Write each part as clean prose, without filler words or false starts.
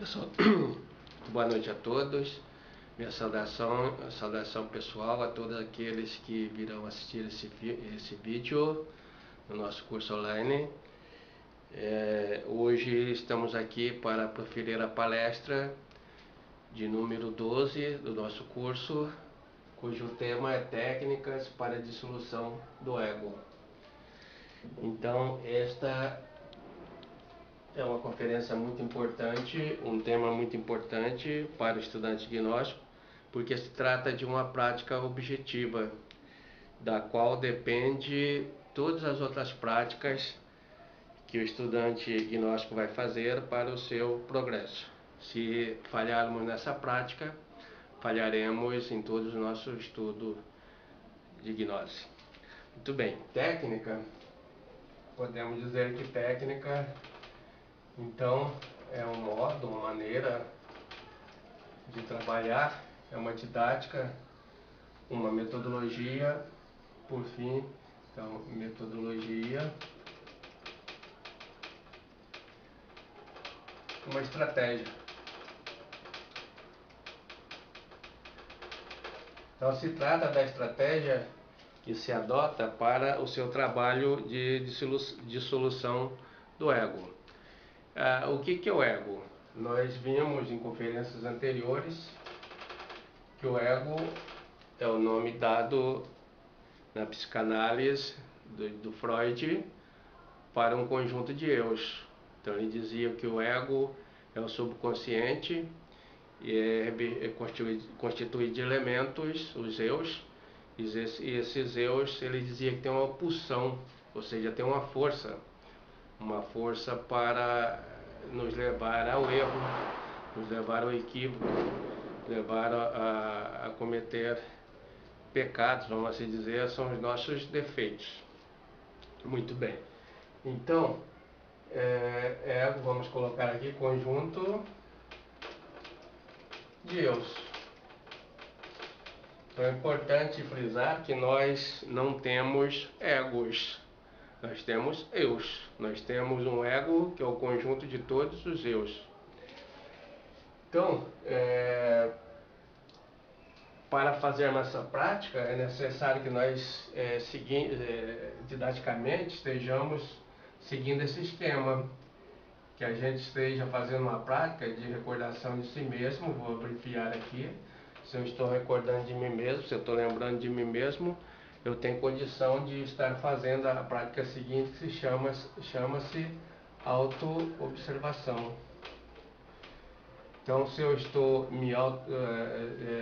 Pessoal, boa noite a todos. Minha saudação pessoal a todos aqueles que virão assistir esse vídeo no nosso curso online. Hoje estamos aqui para proferir a palestra de número 12 do nosso curso, cujo tema é Técnicas para a Dissolução do Ego. Então, esta é uma conferência muito importante, um tema muito importante para o estudante gnóstico, porque se trata de uma prática objetiva, da qual depende todas as outras práticas que o estudante gnóstico vai fazer para o seu progresso. Se falharmos nessa prática, falharemos em todo o nosso estudo de gnose. Muito bem, técnica, podemos dizer que técnica, então, é um modo, uma maneira de trabalhar, é uma didática, uma metodologia, por fim, então, metodologia, uma estratégia. Então, se trata da estratégia que se adota para o seu trabalho de dissolução do ego. O que é o ego? Nós vimos em conferências anteriores que o ego é o nome dado na psicanálise do Freud para um conjunto de eus. Então ele dizia que o ego é o subconsciente e é constituído de elementos, os eus, e esses eus ele dizia que tem uma pulsão, ou seja, tem uma força para nos levar ao erro, nos levar ao equívoco, levar a cometer pecados, vamos assim dizer, são os nossos defeitos. Muito bem. Então, vamos colocar aqui conjunto de eus. Então é importante frisar que nós não temos egos. Nós temos eus. Nós temos um ego que é o conjunto de todos os eus. Então, para fazermos essa prática, é necessário que nós, didaticamente, estejamos seguindo esse esquema. Que a gente esteja fazendo uma prática de recordação de si mesmo. Vou abreviar aqui. Se eu estou recordando de mim mesmo, se eu estou lembrando de mim mesmo, eu tenho condição de estar fazendo a prática seguinte, que chama-se auto-observação. Então, se eu estou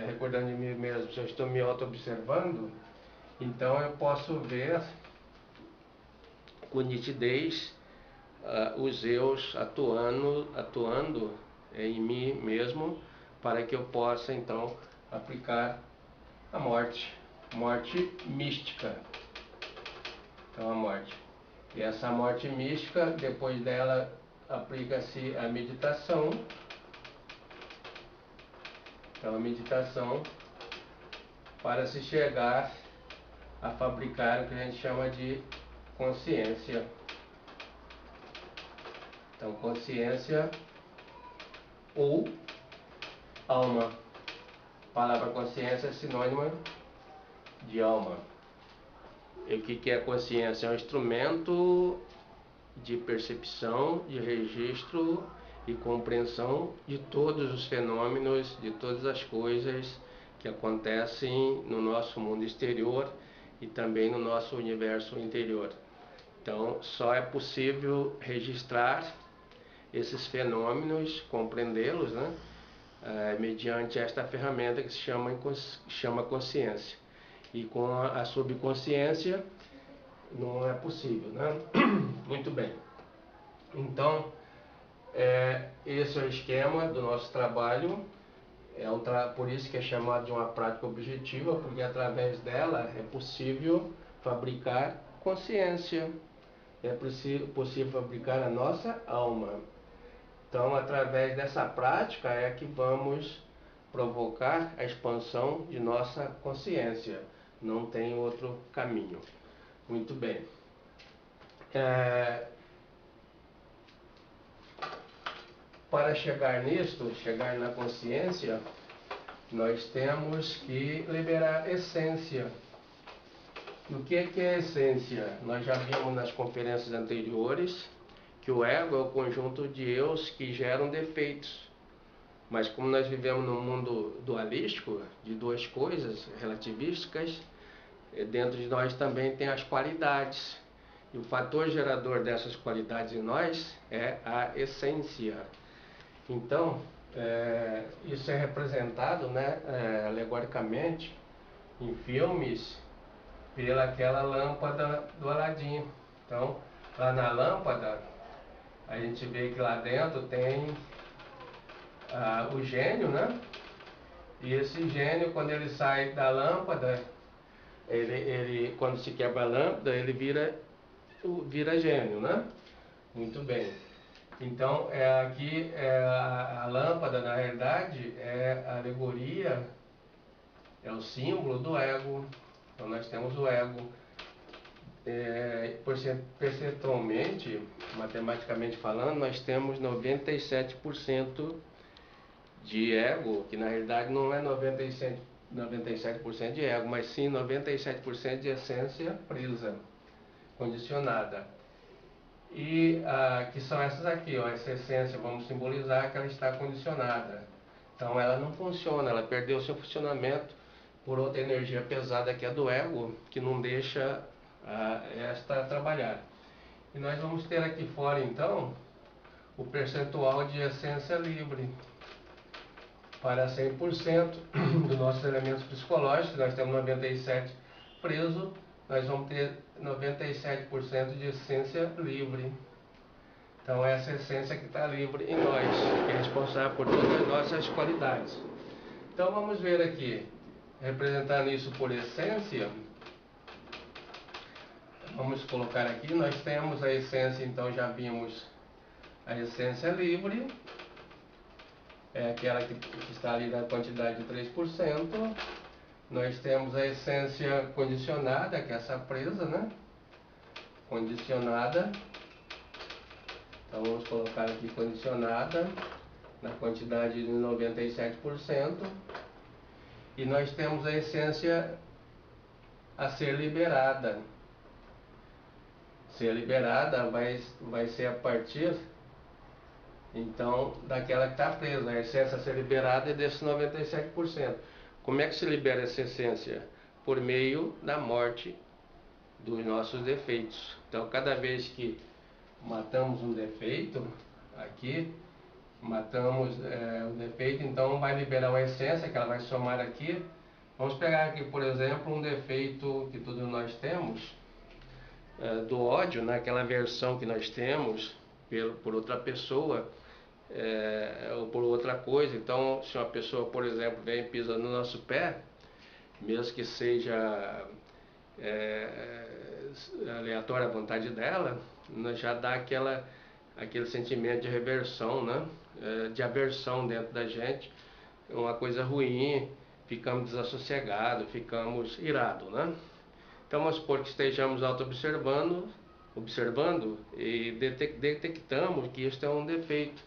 recordando de mim mesmo, se eu estou me auto-observando, então eu posso ver com nitidez os eus atuando em mim mesmo, para que eu possa então aplicar a morte mística. Então a morte. E essa morte mística, depois dela aplica-se a meditação. Então a meditação para se chegar a fabricar o que a gente chama de consciência. Então consciência ou alma. A palavra consciência é sinônima de alma. E o que é consciência? É um instrumento de percepção, de registro e compreensão de todos os fenômenos, de todas as coisas que acontecem no nosso mundo exterior e também no nosso universo interior. Então, só é possível registrar esses fenômenos, compreendê-los, né? Mediante esta ferramenta que se chama consciência. E com a subconsciência não é possível, né? Muito bem. Então, esse é o esquema do nosso trabalho. Por isso que é chamado de uma prática objetiva, porque através dela é possível fabricar consciência. É possível fabricar a nossa alma. Então, através dessa prática é que vamos provocar a expansão de nossa consciência. Não tem outro caminho. Muito bem. para chegar nisto, chegar na consciência, nós temos que liberar essência. O que é essência? Nós já vimos nas conferências anteriores que o ego é o conjunto de eus que geram defeitos. Mas como nós vivemos num mundo dualístico, de duas coisas relativísticas, dentro de nós também tem as qualidades. E o fator gerador dessas qualidades em nós é a essência. Então, isso é representado, né, alegoricamente em filmes pelaquela lâmpada do Aladim. Então, lá na lâmpada, a gente vê que lá dentro tem o gênio, né? E esse gênio, quando ele sai da lâmpada, ele quando se quebra a lâmpada, ele vira gênio, né? Muito bem. Então, aqui a lâmpada, na realidade, é a alegoria, é o símbolo do ego. Então, nós temos o ego. Percentualmente, matematicamente falando, nós temos 97% de ego, que na realidade não é 97% de ego, mas sim 97% de essência presa, condicionada. E que são essas aqui, ó, essa essência, vamos simbolizar que ela está condicionada. Então ela não funciona, ela perdeu seu funcionamento por outra energia pesada que é do ego, que não deixa esta trabalhar. E nós vamos ter aqui fora então o percentual de essência livre. Para 100% dos nossos elementos psicológicos, nós temos 97% preso, nós vamos ter 97% de essência livre. Então essa essência que está livre em nós, que é responsável por todas as nossas qualidades. Então vamos ver aqui, representando isso por essência, vamos colocar aqui, nós temos a essência, então já vimos a essência livre, é aquela que está ali na quantidade de 3%. Nós temos a essência condicionada, que é essa presa, né? Condicionada. Então vamos colocar aqui condicionada, na quantidade de 97%. E nós temos a essência a ser liberada. Ser liberada vai ser a partir, então, daquela que está presa. A essência a ser liberada é desses 97%. Como é que se libera essa essência? Por meio da morte dos nossos defeitos. Então, cada vez que matamos um defeito, aqui, matamos o defeito, então vai liberar uma essência que ela vai somar aqui. Vamos pegar aqui, por exemplo, um defeito que todos nós temos, do ódio, naquela versão que nós temos por outra pessoa, ou por outra coisa. Então, se uma pessoa, por exemplo, vem e pisa no nosso pé, mesmo que seja aleatória a vontade dela, já dá aquele sentimento de reversão, né? De aversão dentro da gente, uma coisa ruim, ficamos desassossegados, ficamos irados, né? Então vamos supor que estejamos auto-observando e detectamos que isso é um defeito.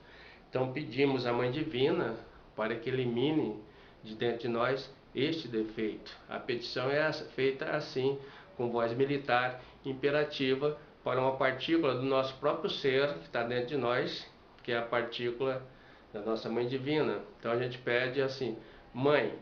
Então pedimos à Mãe Divina para que elimine de dentro de nós este defeito. A petição é feita assim, com voz militar, imperativa, para uma partícula do nosso próprio ser, que está dentro de nós, que é a partícula da nossa Mãe Divina. Então a gente pede assim: Mãe,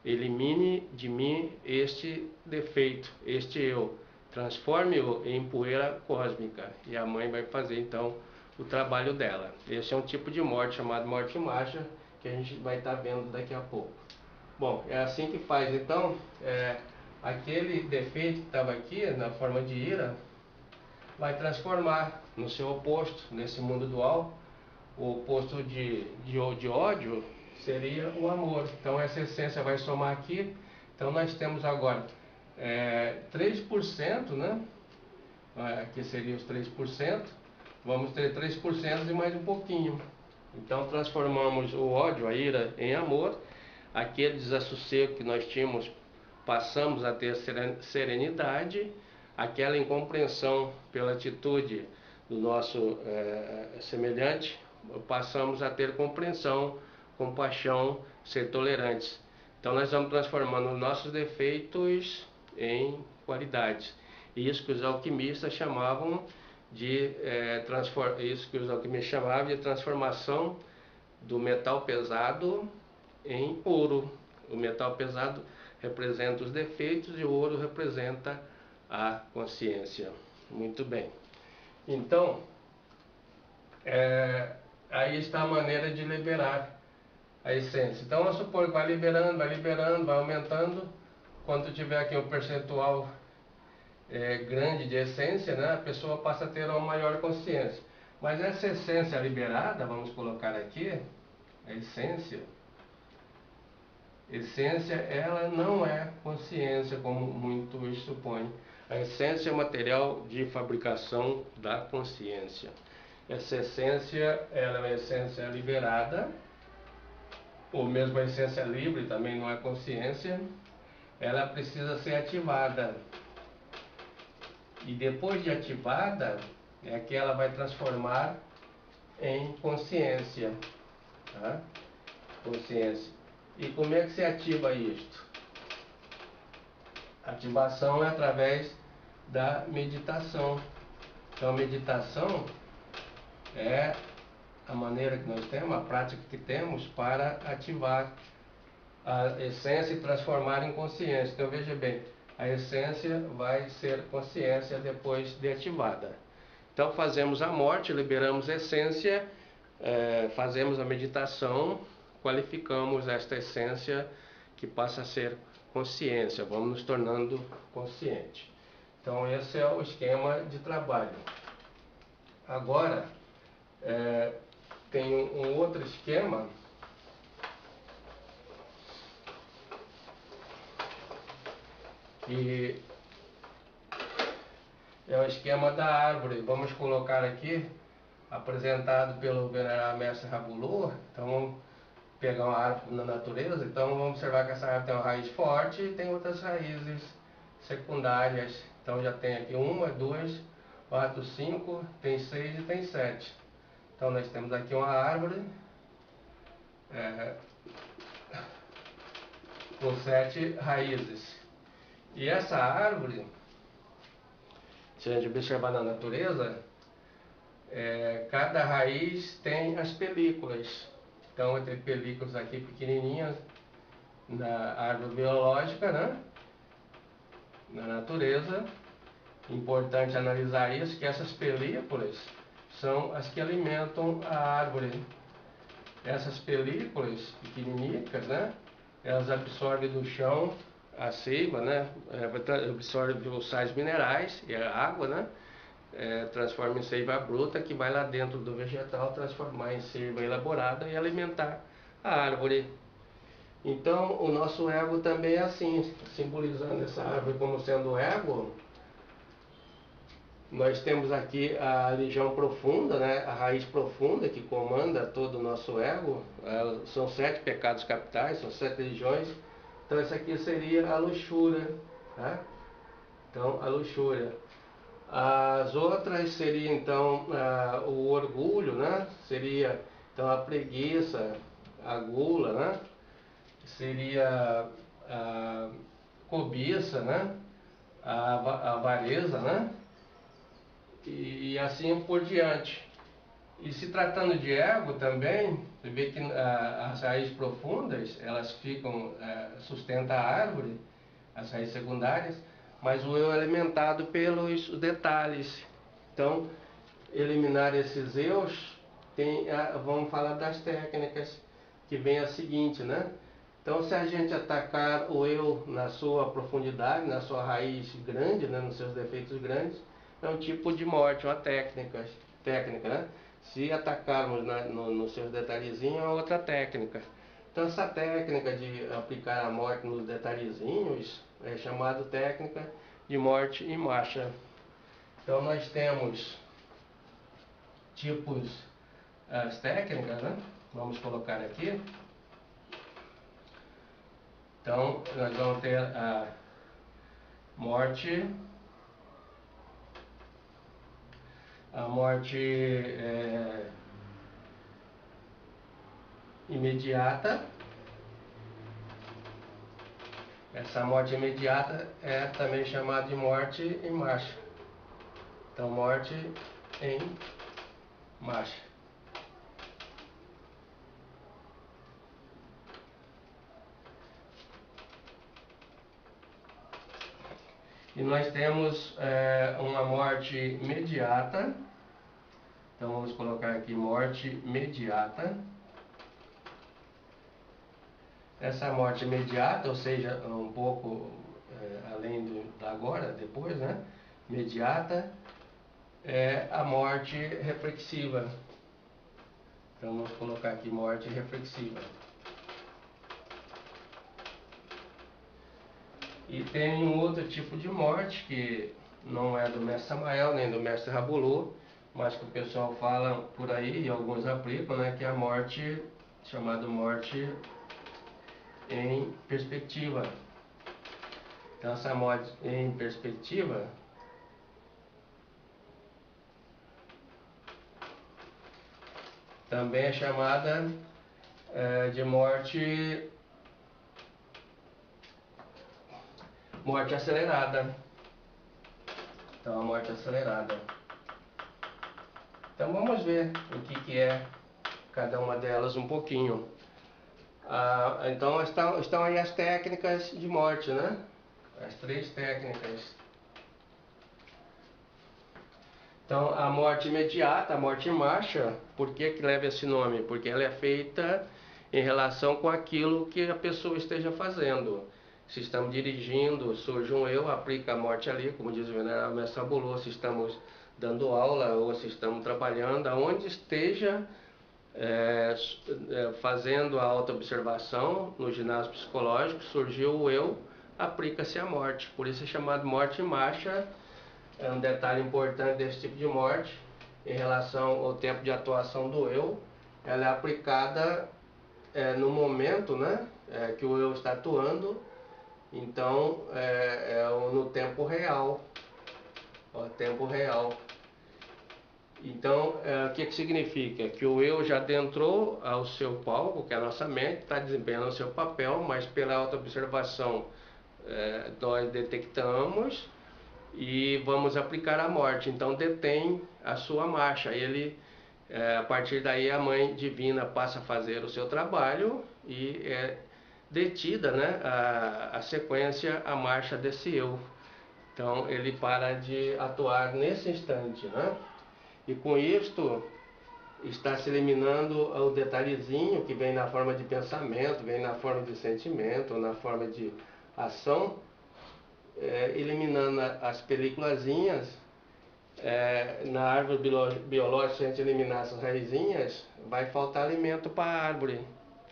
elimine de mim este defeito, este eu, transforme-o em poeira cósmica. E a mãe vai fazer então o trabalho dela. Esse é um tipo de morte chamado morte em marcha, que a gente vai estar vendo daqui a pouco. Bom, é assim que faz. Então, aquele defeito que estava aqui, na forma de ira, vai transformar no seu oposto, nesse mundo dual. O oposto de ódio seria o amor. Então essa essência vai somar aqui. Então nós temos agora 3%, né? Aqui seria os 3%. Vamos ter 3% e mais um pouquinho. Então transformamos o ódio, a ira, em amor. Aquele desassossego que nós tínhamos, passamos a ter serenidade. Aquela incompreensão pela atitude do nosso semelhante, passamos a ter compreensão, compaixão, ser tolerantes. Então nós vamos transformando os nossos defeitos em qualidades. Isso que os alquimistas chamavam de transformação do metal pesado em ouro. O metal pesado representa os defeitos e o ouro representa a consciência. Muito bem. Então, aí está a maneira de liberar a essência. Então, vamos supor que vai liberando, vai aumentando. Quando tiver aqui um percentual grande de essência, né, a pessoa passa a ter uma maior consciência. Mas essa essência liberada, vamos colocar aqui, a essência, ela não é consciência, como muitos supõem. A essência é o material de fabricação da consciência. Essa essência, ela é uma essência liberada, ou mesmo a essência livre também não é consciência. Ela precisa ser ativada. E depois de ativada, é que ela vai transformar em consciência. Tá? Consciência. E como é que se ativa isto? Ativação é através da meditação. Então, a meditação é a maneira que nós temos, a prática que temos para ativar a essência e transformar em consciência. Então, veja bem, a essência vai ser consciência depois de ativada. Então, fazemos a morte, liberamos a essência, fazemos a meditação, qualificamos esta essência que passa a ser consciência, vamos nos tornando consciente. Então esse é o esquema de trabalho. Agora tem um outro esquema que é o esquema da árvore. Vamos colocar aqui, apresentado pelo venerável mestre Rabulur. Então vamos pegar uma árvore na natureza. Então vamos observar que essa árvore tem uma raiz forte e tem outras raízes secundárias. Então já tem aqui 1, 2, 4, 5, tem 6 e tem 7. Então nós temos aqui uma árvore com 7 raízes. E essa árvore, se a gente observar na natureza, cada raiz tem as películas. Então tem películas aqui pequenininhas na árvore biológica, né? Na natureza. Importante analisar isso, que essas películas são as que alimentam a árvore. Essas películas pequeninicas, né? Elas absorvem do chão a seiva, né? Absorvem os sais minerais e a água, né? Transforma em seiva bruta, que vai lá dentro do vegetal transformar em seiva elaborada e alimentar a árvore. Então o nosso ego também é assim, simbolizando essa árvore como sendo o ego. Nós temos aqui a legião profunda, né? A raiz profunda que comanda todo o nosso ego. São 7 pecados capitais, são 7 legiões. Então essa aqui seria a luxúria, tá? Então a luxúria. As outras seriam então o orgulho, né? Seria então a preguiça, a gula, né? Seria a cobiça, né? A avareza, né? E assim por diante. E se tratando de ego também, você vê que as raízes profundas, elas sustentam a árvore, as raízes secundárias, mas o eu é alimentado pelos detalhes. Então, eliminar esses eus, vamos falar das técnicas, que vem a seguinte, né? Então, se a gente atacar o eu na sua profundidade, na sua raiz grande, né, nos seus defeitos grandes, é um tipo de morte, uma técnica, né? Se atacarmos nos seus detalhezinhos, é outra técnica. Então, essa técnica de aplicar a morte nos detalhezinhos é chamada técnica de morte em marcha. Então, nós temos tipos, as técnicas, né? Vamos colocar aqui. Então, nós vamos ter a morte imediata. Essa morte imediata é também chamada de morte em marcha. Então, morte em marcha. E nós temos uma morte imediata. Então vamos colocar aqui morte imediata. Essa morte imediata, ou seja, um pouco além da agora, depois, né? Imediata é a morte reflexiva. Então vamos colocar aqui morte reflexiva. E tem um outro tipo de morte que não é do mestre Samael nem do mestre Rabulô, mas que o pessoal fala por aí e alguns aplicam, né, que é a morte chamada morte em perspectiva. Então essa morte em perspectiva também é chamada de morte acelerada. Então a morte acelerada. Então vamos ver o que é cada uma delas um pouquinho. Então estão aí as técnicas de morte, né? As 3 técnicas. Então a morte imediata, a morte em marcha, por que leva esse nome? Porque ela é feita em relação com aquilo que a pessoa esteja fazendo. Se estamos dirigindo, surge um eu, aplica a morte ali, como diz o venerável mestre Rabulô, se estamos dando aula ou se estamos trabalhando, aonde esteja fazendo a autoobservação no ginásio psicológico, surgiu o eu, aplica-se a morte. Por isso é chamado morte em marcha. É um detalhe importante desse tipo de morte em relação ao tempo de atuação do eu. Ela é aplicada no momento, né, que o eu está atuando. Então no tempo real. Tempo real. Então, o que significa? Que o eu já adentrou ao seu palco, que é a nossa mente, está desempenhando o seu papel, mas pela autoobservação nós detectamos e vamos aplicar a morte. Então detém a sua marcha. A partir daí a Mãe Divina passa a fazer o seu trabalho e é detida, né, a sequência, a marcha desse eu. Então ele para de atuar nesse instante, né? E com isto está se eliminando o detalhezinho que vem na forma de pensamento, vem na forma de sentimento, na forma de ação, eliminando as peliculazinhas. Na árvore biológica, se a gente eliminar essas raizinhas, vai faltar alimento para a árvore.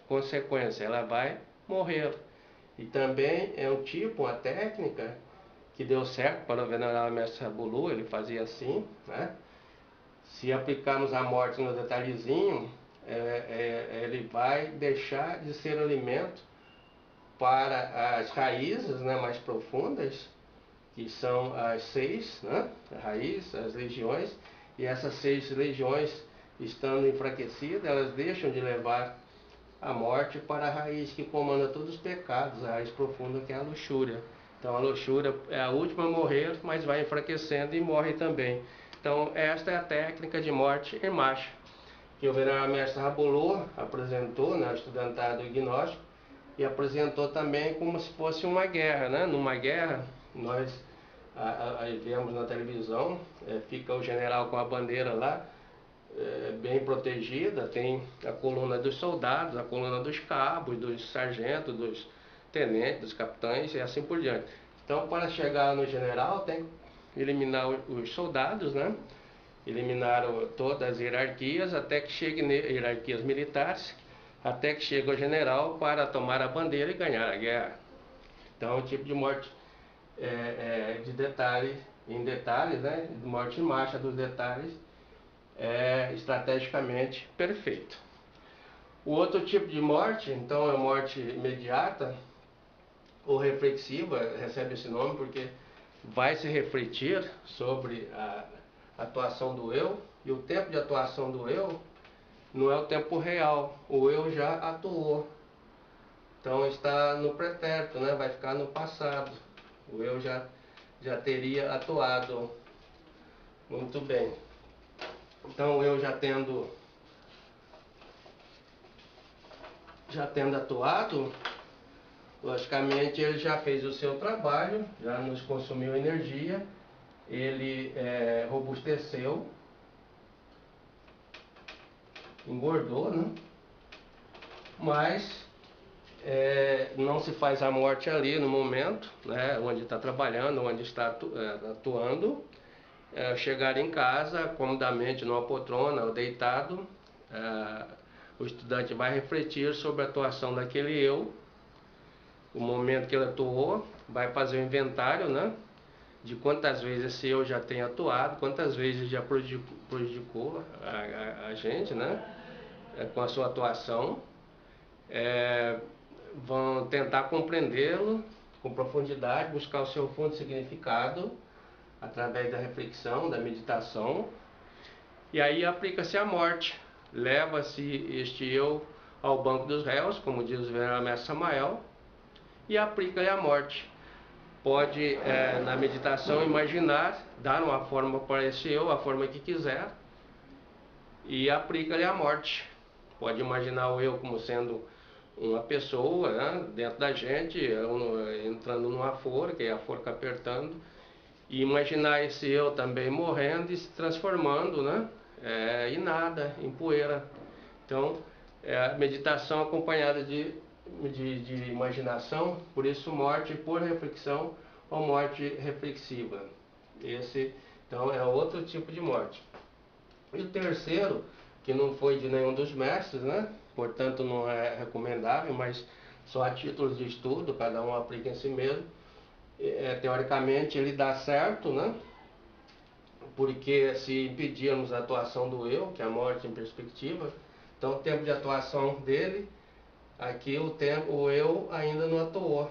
Consequência, ela vai morrer. E também é um tipo, uma técnica que deu certo para o venerável mestre Rabulô, ele fazia assim, né? Se aplicarmos a morte no detalhezinho, ele vai deixar de ser alimento para as raízes, né, mais profundas, que são as 6, né, a raiz, as legiões, e essas 6 legiões, estando enfraquecidas, elas deixam de levar a morte para a raiz que comanda todos os pecados, a raiz profunda, que é a luxúria. Então a luxúria é a última a morrer, mas vai enfraquecendo e morre também. Então esta é a técnica de morte em marcha, que o venerável mestre Rabulô apresentou na estudantada do gnóstico, e apresentou também como se fosse uma guerra, né? Numa guerra, nós aí vemos na televisão, fica o general com a bandeira lá, bem protegida, tem a coluna dos soldados, a coluna dos cabos, dos sargentos, dos tenentes, dos capitães e assim por diante. Então, para chegar no general, tem que eliminar os soldados, né? Eliminar todas as hierarquias, até que chegue hierarquias militares, até que chegue o general para tomar a bandeira e ganhar a guerra. Então, é um tipo de morte de detalhe em detalhes, né? De morte em marcha dos detalhes, estrategicamente perfeito. O outro tipo de morte, então, é a morte imediata ou reflexiva, recebe esse nome porque vai se refletir sobre a atuação do eu, e o tempo de atuação do eu não é o tempo real, o eu já atuou. Então está no pretérito, né? Vai ficar no passado. O eu já teria atuado. Muito bem. Então eu já tendo atuado, logicamente ele já fez o seu trabalho, já nos consumiu energia, ele robusteceu, engordou, né? Mas não se faz a morte ali no momento, né? Onde está trabalhando, onde está atuando. Chegar em casa, comodamente numa poltrona ou deitado, o estudante vai refletir sobre a atuação daquele eu, o momento que ele atuou, vai fazer o inventário, né, de quantas vezes esse eu já tem atuado, quantas vezes já prejudicou a gente, né, com a sua atuação. Vão tentar compreendê-lo com profundidade, buscar o seu fundo de significado através da reflexão, da meditação, e aí aplica-se a morte. Leva-se este eu ao banco dos réus, como diz o venerável mestre Samael, e aplica-lhe a morte. Pode, na meditação, imaginar, dar uma forma para esse eu, a forma que quiser, e aplica-lhe a morte. Pode imaginar o eu como sendo uma pessoa, né, dentro da gente, entrando numa forca, e a forca apertando, e imaginar esse eu também morrendo e se transformando, né, em nada, em poeira. Então, a meditação acompanhada de imaginação, por isso morte por reflexão ou morte reflexiva. Esse, então, é outro tipo de morte. E o terceiro, que não foi de nenhum dos mestres, né, portanto não é recomendável, mas só a título de estudo, cada um aplica em si mesmo. Teoricamente ele dá certo, né? Porque se impedirmos a atuação do eu, que é a morte em perspectiva, então o tempo de atuação dele, aqui o eu ainda não atuou.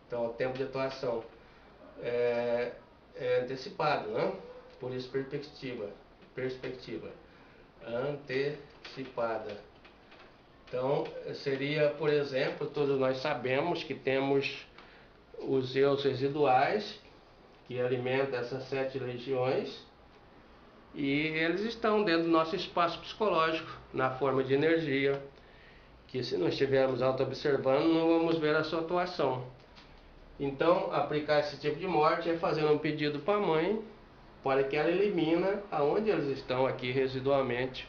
Então o tempo de atuação é antecipado, né? Por isso perspectiva antecipada. Então seria, por exemplo, todos nós sabemos que temos os eus residuais, que alimentam essas 7 legiões, e eles estão dentro do nosso espaço psicológico, na forma de energia, que se não estivermos auto-observando, não vamos ver a sua atuação. Então, aplicar esse tipo de morte é fazer um pedido para a mãe, para que ela elimine aonde eles estão aqui residualmente.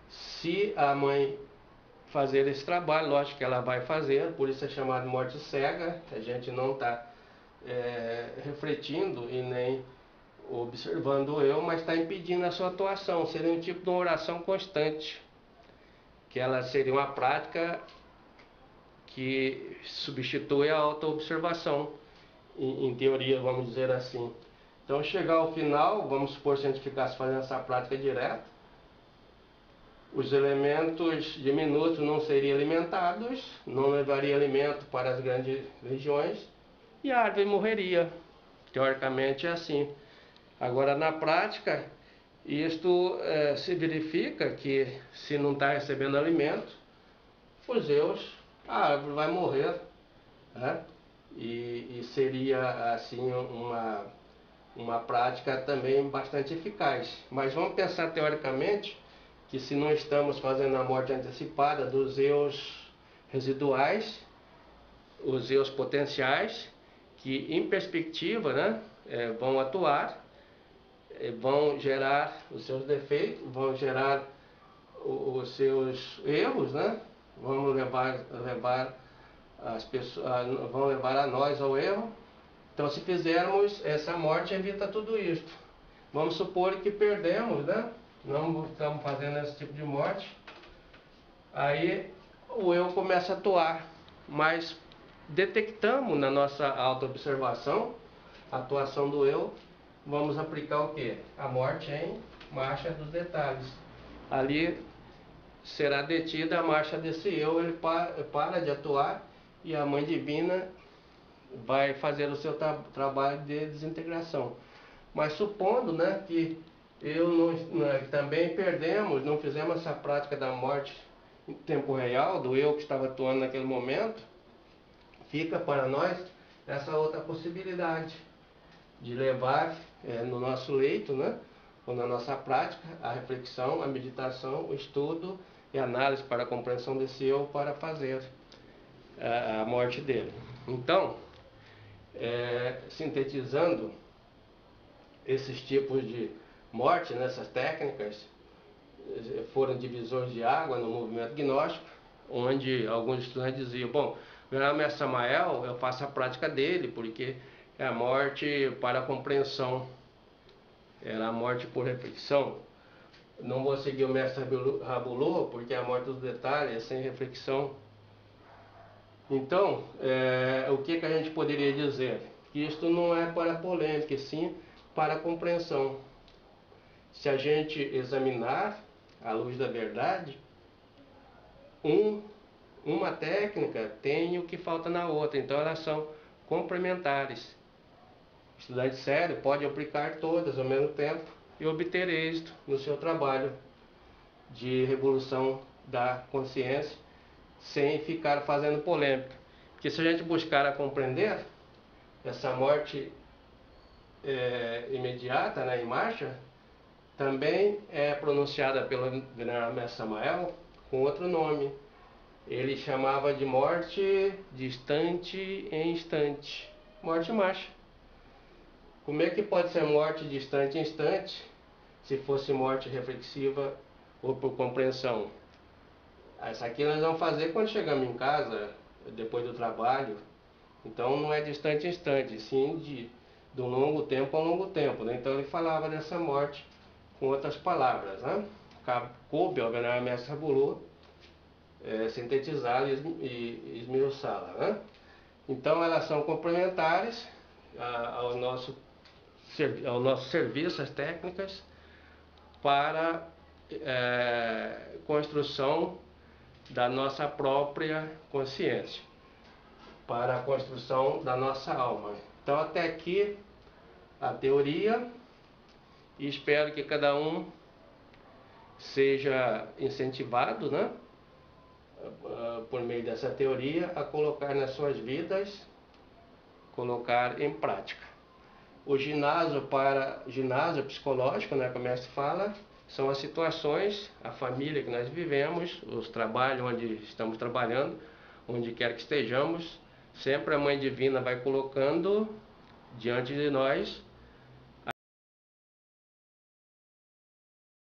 Se a mãe fazer esse trabalho, lógico que ela vai fazer, por isso é chamado morte cega. A gente não está refletindo e nem observando eu, mas está impedindo a sua atuação. Seria um tipo de uma oração constante, que ela seria uma prática que substitui a auto-observação, em teoria, vamos dizer assim. Então, chegar ao final, vamos supor, se a gente ficasse fazendo essa prática direta, os elementos diminutos não seriam alimentados, não levaria alimento para as grandes regiões, e a árvore morreria. Teoricamente é assim. Agora, na prática, isto se verifica que se não está recebendo alimento, os eus, a árvore vai morrer, né? E seria assim uma prática também bastante eficaz. Mas vamos pensar teoricamente que se não estamos fazendo a morte antecipada dos eus residuais, os eus potenciais, que em perspectiva, né, vão atuar, vão gerar os seus defeitos, vão gerar os seus erros, né? Vão levar as pessoas, vão levar a nós ao erro. Então, se fizermos essa morte, evita tudo isso. Vamos supor que perdemos, né? Não estamos fazendo esse tipo de morte. Aí o eu começa a atuar, mas detectamos na nossa auto-observação a atuação do eu. Vamos aplicar o que? A morte em marcha dos detalhes. Ali será detida a marcha desse eu, ele para de atuar e a Mãe Divina vai fazer o seu trabalho de desintegração. Mas supondo, né, que também perdemos, não fizemos essa prática da morte em tempo real, do eu que estava atuando naquele momento. Fica para nós essa outra possibilidade de levar no nosso leito, né, ou na nossa prática, a reflexão, a meditação, o estudo e análise para a compreensão desse eu, para fazer a morte dele. Então, sintetizando esses tipos de morte, nessas técnicas, foram divisores de água no movimento gnóstico, onde alguns estudantes diziam, bom, o mestre Samael, eu faço a prática dele, porque é a morte para a compreensão, era a morte por reflexão. Não vou seguir o mestre Rabulô, porque é a morte dos detalhes, é sem reflexão. Então, o que a gente poderia dizer? Que isto não é para polêmica, e sim para a compreensão. Se a gente examinar à luz da verdade, uma técnica tem o que falta na outra, então elas são complementares. O estudante sério pode aplicar todas ao mesmo tempo e obter êxito no seu trabalho de revolução da consciência, sem ficar fazendo polêmica. Porque se a gente buscar a compreender essa morte imediata, né, em marcha, também é pronunciada pelo venerável mestre Samael com outro nome. Ele chamava de morte de instante em instante, morte em marcha. Como é que pode ser morte de instante em instante, se fosse morte reflexiva ou por compreensão? Essa aqui nós vamos fazer quando chegamos em casa, depois do trabalho. Então não é de instante em instante, sim de um longo tempo a um longo tempo, né? Então ele falava dessa morte com outras palavras, né? Coube ao venerável mestre Rabulô sintetizá-la e esmiuçá-la, né? Então elas são complementares ao nosso serviço, as técnicas, para construção da nossa própria consciência, para a construção da nossa alma. Então até aqui a teoria, e espero que cada um seja incentivado, né, por meio dessa teoria, a colocar nas suas vidas, colocar em prática. O ginásio psicológico, né, como o mestre fala, são as situações, a família que nós vivemos, os trabalhos onde estamos trabalhando, onde quer que estejamos, sempre a Mãe Divina vai colocando diante de nós